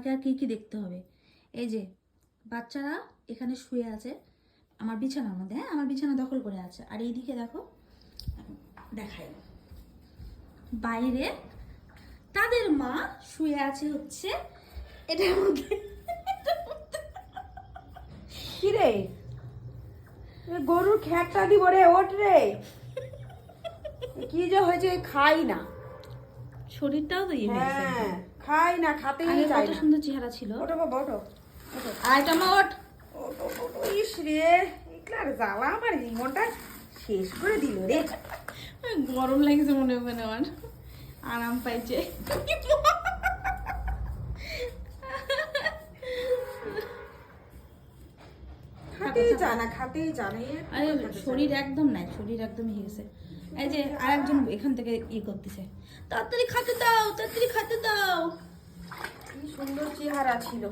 আপনাকে আর কি কি দেখতে হবে। এই যে বাচ্চারা এখানে শুয়ে আছে আমার বিছানার মধ্যে, হ্যাঁ আমার বিছানা দখল করে আছে। আর এইদিকে দেখো, দেখাই, বাইরে তাদের মা শুয়ে আছে হচ্ছে এটার মধ্যে। কি রে, গরুর খ্যাটটা দিব রে, ওঠ রে। কি যে হয়েছে, খাই না। শরীরটাও তো ইয়ে হয়ে গেছে। হ্যাঁ, খাই না, খাতেই আগে চাই কত না। সুন্দর চেহারা ছিল। ওঠো বাবা, ওঠো। আয়টা মোট ইস রে, এগুলার জ্বালা আমার জীবনটা শেষ করে দিল রে। গরম লাগছে মনে মনে, আমার আরাম পাইছে। খাতেই চায় না, খাতেই চায় না। আরে শরীর একদম নাই, শরীর একদম হয়ে গেছে। এই যে আরেকজন এখান থেকে করতেছে, তাড়াতাড়ি খেতে দাও, তাড়াতাড়ি খেতে দাও। কি সুন্দর চেহারা ছিল।